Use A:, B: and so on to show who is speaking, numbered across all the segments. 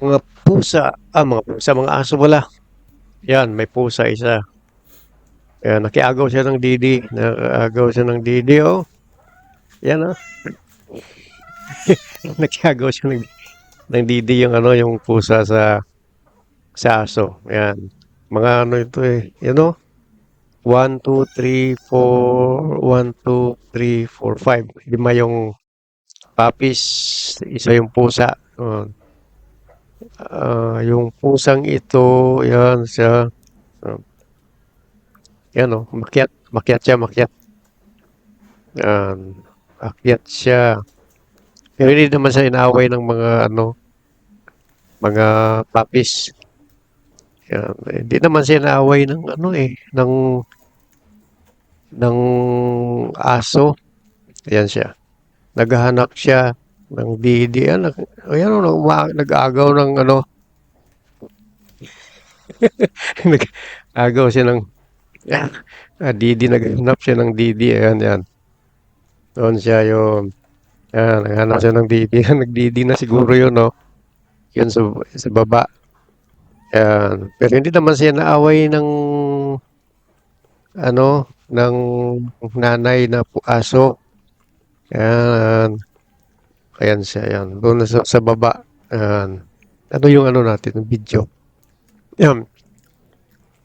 A: Mga pusa, mga aso pala. Yan, may pusa isa. Ayan, nakiagaw siya ng didi. Nakiagaw siya ng didi, oh. Yan, oh. Nakiagaw siya ng didi yung ano, yung pusa sa aso. Ayan. Mga ano ito eh. Yan, oh. 1, 2, 3, 4, 1, 2, 3, 4, 5. Lima yung puppies, isa yung pusa. Yung pusang ito, yan siya. Uh, Yan, oh. Makyat. Makyat siya, makyat. Yan. Akyat siya. Pero hindi naman siya inaaway ng mga ano, mga puppies. Yan. Hindi naman siya inaaway ng ano eh, ng aso. Ayan siya. Naghahanap siya ng didi. Ayan, oh, nag-aagaw ng ano, nag-aagaw siya ng didi. Naghahanap siya ng didi. Ayan, yan. Doon siya yun. Ayan, naghahanap siya ng didi. Nagdidi na siguro yun, no? Yun sa baba. Ayan. Pero hindi naman siya naaway ng ano, ng nanay na aso. Ayan. Ayan siya, ayan. Doon na sa baba. Ayan. Ano yung ano natin, yung video. Ayan.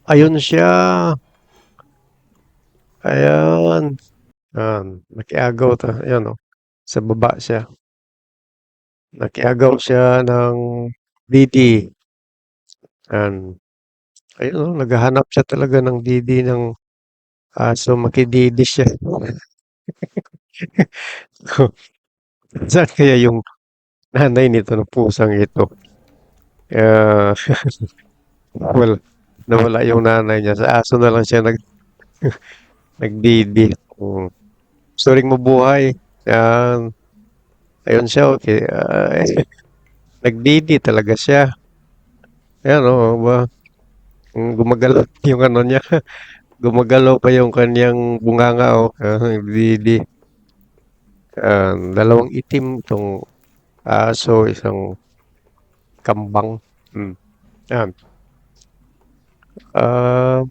A: Ayun siya. Ayan. Ayan. Nakiagaw ta. Ayan, oh. Sa baba siya. Nakiagaw siya ng Didi. Ayan. Ayun, oh. Naghahanap siya talaga ng Didi ng aso. Makididi siya. Saan kaya yung nanay nito ng pusang ito? Ah, wala, nawala yung nanay niya. Sa aso na lang siya nagdidi. Gusto ring mabuhay. Yan. Ayun siya, okay. Nagdidi talaga siya. Ayan, oh, ba? Gumagalaw yung ano niya. Gumagalaw pa yung kanyang bunganga, oh. Nagdidi. Dalawang itim itong aso, isang kambang. Hmm. Yan. Ah,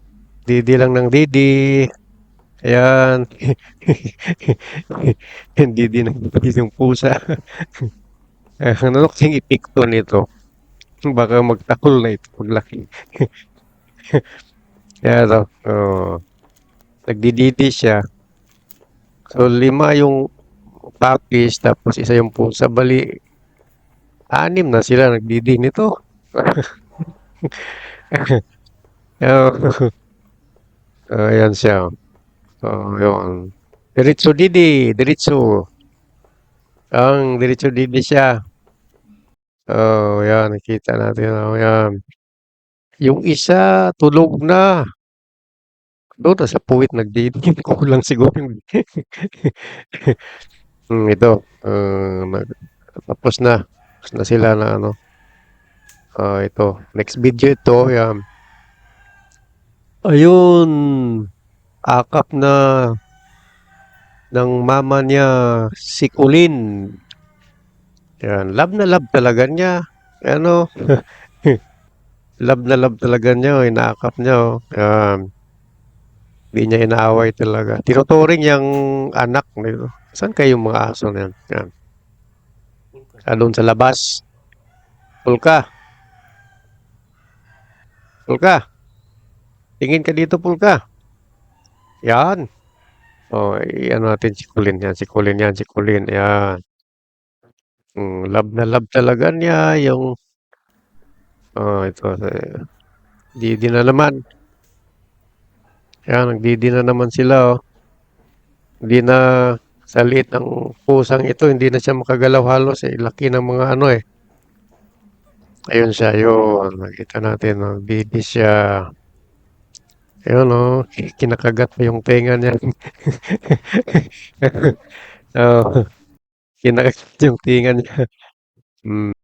A: didi lang ng didi. Ayan. Didi ng didi yung pusa. Ano kasing epekto nito? Baka magtahol na ito paglaki. Kaya daw, nagdididi siya. So, lima yung puppies, tapos isa yung pusa. Bali, anim na sila nagdidi nito. Ayan siya. So, yun. Diretso didi, diretso. Diretso didi siya. Oh, yan, nakita natin. Oh, yan. Yung isa, tulog na. Doon, sa puwit nagdidi. Kulang siguro yung ito, tapos na. Tapos na sila na ano. Ito. Next video ito. Yan. Ayun. Akap na ng mama niya si Kulin. Yan. Love na love talaga niya. Ano? Love na love talaga niya. Oh. Inaakap niya. Oh. Yan. Hindi niya inaaway talaga. Tinuturing yung anak nito. Saan kayong mga aso na yan? Yan. Doon sa labas. Pulka. Pulka. Tingin ka dito, Pulka. Yan. Oh, ano natin si Colin yan, si Colin yan, si Colin. Yan. Love na love talaga niya yung ito. Didi na naman. Yan, nagdidi na naman sila. Oh. Hindi na sa liit ng pusang ito, hindi na siya makagalaw halos. Laki ng mga ano eh. Ayun siya, yun. Nakita natin, nagdidi siya. Ayun, oh. Kinakagat pa yung tenga niya. Oh, kinakagat yung tinga niya. Mm.